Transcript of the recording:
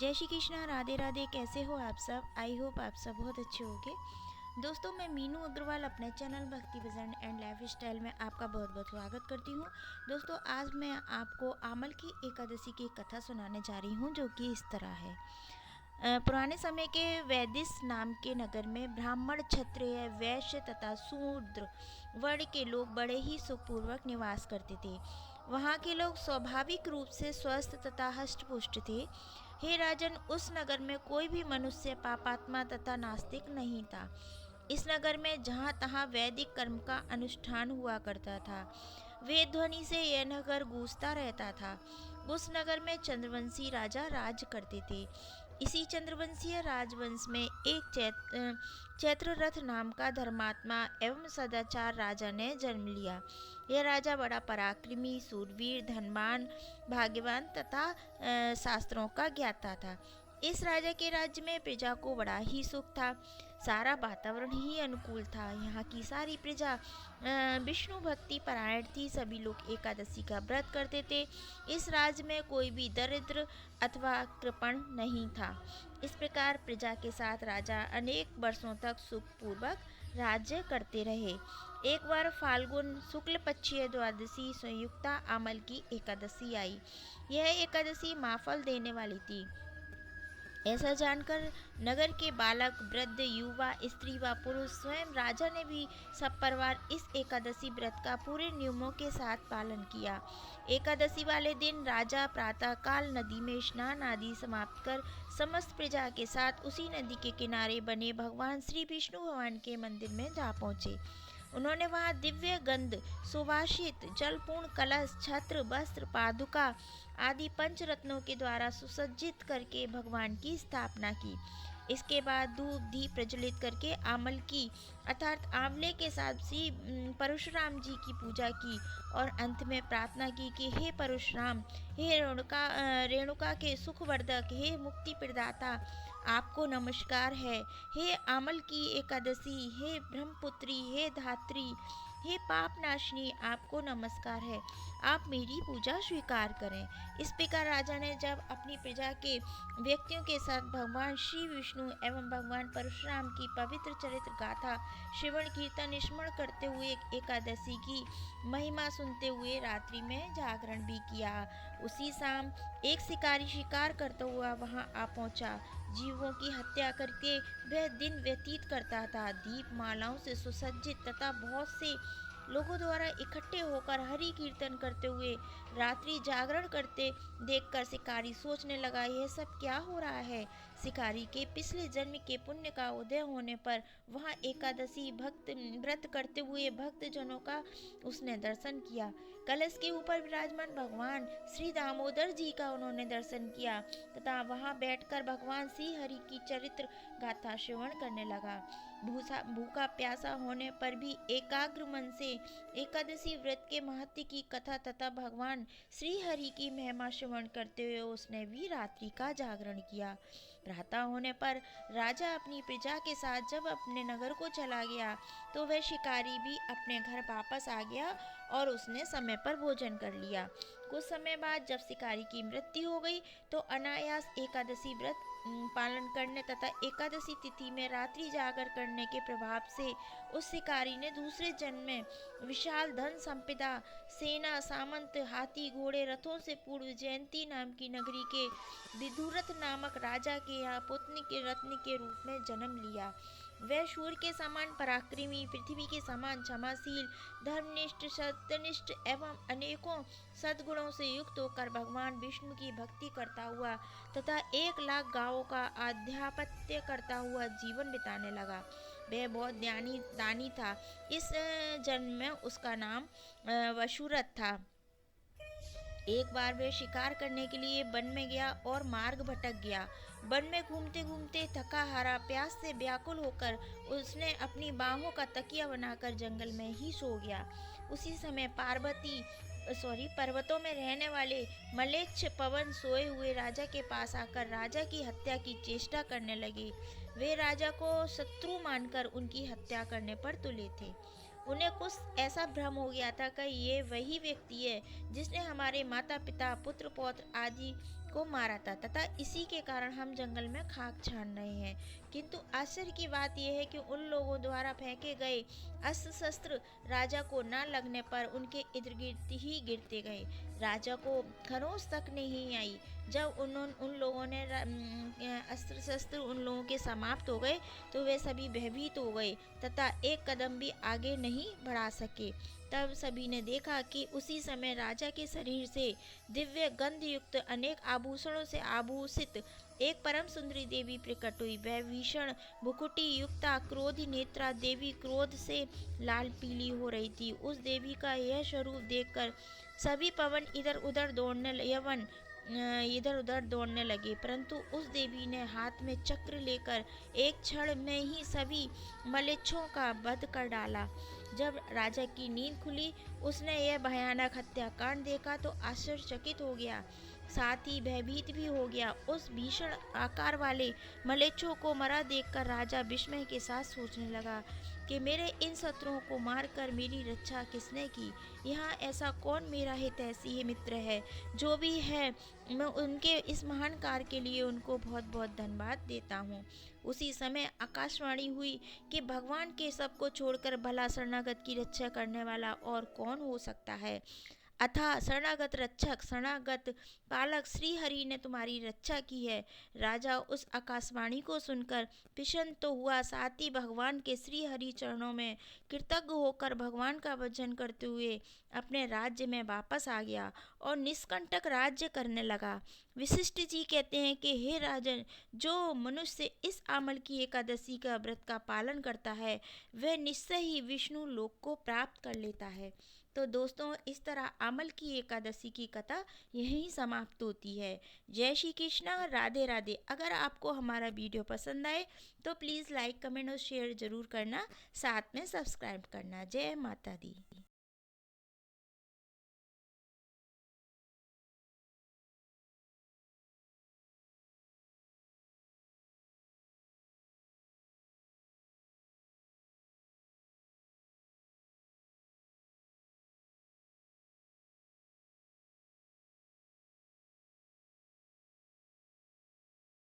जय श्री कृष्णा, राधे राधे। कैसे हो आप सब? आई होप आप सब बहुत अच्छे होंगे। दोस्तों, मैं मीनू अग्रवाल अपने चैनल भक्ति भजन एंड लाइफ स्टाइल में आपका बहुत बहुत स्वागत करती हूँ। दोस्तों, आज मैं आपको आमल की एकादशी की कथा सुनाने जा रही हूँ, जो कि इस तरह है। पुराने समय के वैदिश नाम के नगर में ब्राह्मण, क्षत्रिय, वैश्य तथा शूद्र वर्ण के लोग बड़े ही सुखपूर्वक निवास करते थे। वहाँ के लोग स्वाभाविक रूप से स्वस्थ तथा हष्टपुष्ट थे। हे राजन, उस नगर में कोई भी मनुष्य पापात्मा तथा नास्तिक नहीं था। इस नगर में जहाँ तहाँ वैदिक कर्म का अनुष्ठान हुआ करता था। वेद ध्वनि से यह नगर गूंजता रहता था। उस नगर में चंद्रवंशी राजा राज करते थे। इसी चंद्रवंशीय राजवंश में एक चैत्ररथ नाम का धर्मात्मा एवं सदाचार राजा ने जन्म लिया। यह राजा बड़ा पराक्रमी, सूरवीर, धनवान, भाग्यवान तथा शास्त्रों का ज्ञाता था। इस राजा के राज्य में प्रजा को बड़ा ही सुख था। सारा वातावरण ही अनुकूल था। यहाँ की सारी प्रजा विष्णु भक्ति परायण थी। सभी लोग एकादशी का व्रत करते थे। इस राज्य में कोई भी दरिद्र अथवा कृपण नहीं था। इस प्रकार प्रजा के साथ राजा अनेक वर्षों तक सुखपूर्वक राज्य करते रहे। एक बार फाल्गुन शुक्ल पक्षीय द्वादशी संयुक्ता आमल की एकादशी आई। यह एकादशी माफल देने वाली थी। ऐसा जानकर नगर के बालक, वृद्ध, युवा, स्त्री व पुरुष, स्वयं राजा ने भी सब परिवार इस एकादशी व्रत का पूरे नियमों के साथ पालन किया। एकादशी वाले दिन राजा प्रातः काल नदी में स्नान आदि समाप्त कर समस्त प्रजा के साथ उसी नदी के किनारे बने भगवान श्री विष्णु भगवान के मंदिर में जा पहुँचे। उन्होंने वहां दिव्य गंध, सुवासित जलपूर्ण कलश, छत्र, वस्त्र, पादुका आदि पंचरत्नों के द्वारा सुसज्जित करके भगवान की स्थापना की। इसके बाद धूप दीप प्रज्वलित करके आमल की अर्थात आंवले के साथ श्री परशुराम जी की पूजा की और अंत में प्रार्थना की कि हे परशुराम, हे रेणुका के सुखवर्धक, हे मुक्ति प्रदाता, आपको नमस्कार है। हे आमल की एकादशी, हे ब्रह्मपुत्री, हे धात्री, हे पाप नाशनी, आपको नमस्कार है। आप मेरी पूजा स्वीकार करें। इस प्रकार राजा ने जब अपनी प्रजा के व्यक्तियों के साथ भगवान श्री विष्णु एवं भगवान परशुराम की पवित्र चरित्र गाथा श्रवण कीर्तन स्मरण करते हुए एकादशी की महिमा सुनते हुए रात्रि में जागरण भी किया। उसी शाम एक शिकारी शिकार करता हुआ वहां आ पहुंचा। जीवों की हत्या करके वह दिन व्यतीत करता था। दीप मालाओं से सुसज्जित तथा बहुत से लोगों द्वारा इकट्ठे होकर हरि कीर्तन करते हुए रात्रि जागरण करते देखकर शिकारी सोचने लगा, यह सब क्या हो रहा है। शिकारी के पिछले जन्म के पुण्य का उदय होने पर वहां एकादशी भक्त व्रत करते हुए भक्त जनों का उसने दर्शन किया। कलश के ऊपर विराजमान भगवान श्री दामोदर जी का उन्होंने दर्शन किया तथा वहां बैठकर भगवान श्री हरि की चरित्र गाथा श्रवण करने लगा। भूखा प्यासा होने पर भी एकाग्र मन से एकादशी व्रत के महत्व की कथा तथा भगवान श्री हरि की महिमा श्रवण करते हुए उसने भी रात्रि का जागरण किया। प्रातः होने पर राजा अपनी प्रजा के साथ जब अपने नगर को चला गया तो वह शिकारी भी अपने घर वापस आ गया और उसने समय पर भोजन कर लिया। कुछ समय बाद जब शिकारी की मृत्यु हो गई तो अनायास एकादशी व्रत पालन करने तथा एकादशी तिथि में रात्रि जागर करने के प्रभाव से उस शिकारी ने दूसरे जन्म में विशाल धन संपदा, सेना, सामंत, हाथी, घोड़े, रथों से पूर्व जयंती नाम की नगरी के विदुरथ नामक राजा के यहाँ पुत्र के रत्न के रूप में जन्म लिया। वह सूर्य के समान पराक्रमी, पृथ्वी के समान क्षमाशील, धर्मनिष्ठ, सत्यनिष्ठ एवं अनेकों सद्गुणों से युक्त होकर भगवान विष्णु की भक्ति करता हुआ तथा 1,00,000 गांवों का आध्यापत्य करता हुआ जीवन बिताने लगा। वह बहुत दानी था। इस जन्म में उसका नाम वशुरथ था। एक बार वह शिकार करने के लिए वन में गया और मार्ग भटक गया। वन में घूमते घूमते थका हारा, प्यास से व्याकुल होकर उसने अपनी बाहों का तकिया बनाकर जंगल में ही सो गया। उसी समय पर्वतों में रहने वाले मलेच्छ पवन सोए हुए राजा के पास आकर राजा की हत्या की चेष्टा करने लगे। वे राजा को शत्रु मानकर उनकी हत्या करने पर तुले थे। उन्हें कुछ ऐसा भ्रम हो गया था कि ये वही व्यक्ति है जिसने हमारे माता पिता, पुत्र पौत्र आदि को मारा था तथा इसी के कारण हम जंगल में खाक छान रहे हैं। किंतु आश्चर्य की बात यह है कि उन लोगों द्वारा फेंके गए अस्त्र शस्त्र राजा को न लगने पर उनके इर्द गिर्द ही गिरते गए। राजा को खरोंच तक नहीं आई। जब उन लोगों ने अस्त्र शस्त्र उन लोगों के समाप्त हो गए तो वे सभी भयभीत हो गए तथा एक कदम भी आगे नहीं बढ़ा सके। तब सभी ने देखा कि उसी समय राजा के शरीर से दिव्य गंध युक्त अनेक आभूषणों से आभूषित एक परम सुंदरी देवी प्रकट हुई। वह भीषण भुकुटी युक्ता क्रोधी नेत्रा देवी क्रोध से लाल पीली हो रही थी। उस देवी का यह स्वरूप देखकर सभी पवन इधर उधर दौड़ने लगे, परंतु उस देवी ने हाथ में चक्र लेकर एक क्षण में ही सभी मलेच्छों का वध कर डाला। जब राजा की नींद खुली, उसने यह भयानक हत्याकांड देखा तो आश्चर्यचकित हो गया, साथ ही भयभीत भी हो गया। उस भीषण आकार वाले मलेच्छों को मरा देखकर राजा विस्मय के साथ सोचने लगा कि मेरे इन शत्रुओं को मारकर मेरी रक्षा किसने की। यहाँ ऐसा कौन मेरा हितैषी मित्र है। जो भी है, मैं उनके इस महान कार्य के लिए उनको बहुत बहुत धन्यवाद देता हूँ। उसी समय आकाशवाणी हुई कि भगवान के सबको छोड़कर भला शरणागत की रक्षा करने वाला और कौन हो सकता है। अतः शरणागत रक्षक, शरणागत पालक श्री हरि ने तुम्हारी रक्षा की है। राजा उस आकाशवाणी को सुनकर प्रसन्न तो हुआ, साथ ही भगवान के श्री हरि चरणों में कृतज्ञ होकर भगवान का भजन करते हुए अपने राज्य में वापस आ गया और निष्कंटक राज्य करने लगा। विशिष्ट जी कहते हैं कि हे राजन, जो मनुष्य इस आमल की एकादशी का व्रत का पालन करता है वह निश्चय ही विष्णु लोक को प्राप्त कर लेता है। तो दोस्तों, इस तरह अमल की एकादशी की कथा यहीं समाप्त होती है। जय श्री कृष्णा, राधे राधे। अगर आपको हमारा वीडियो पसंद आए तो प्लीज़ लाइक, कमेंट और शेयर ज़रूर करना, साथ में सब्सक्राइब करना। जय माता दी।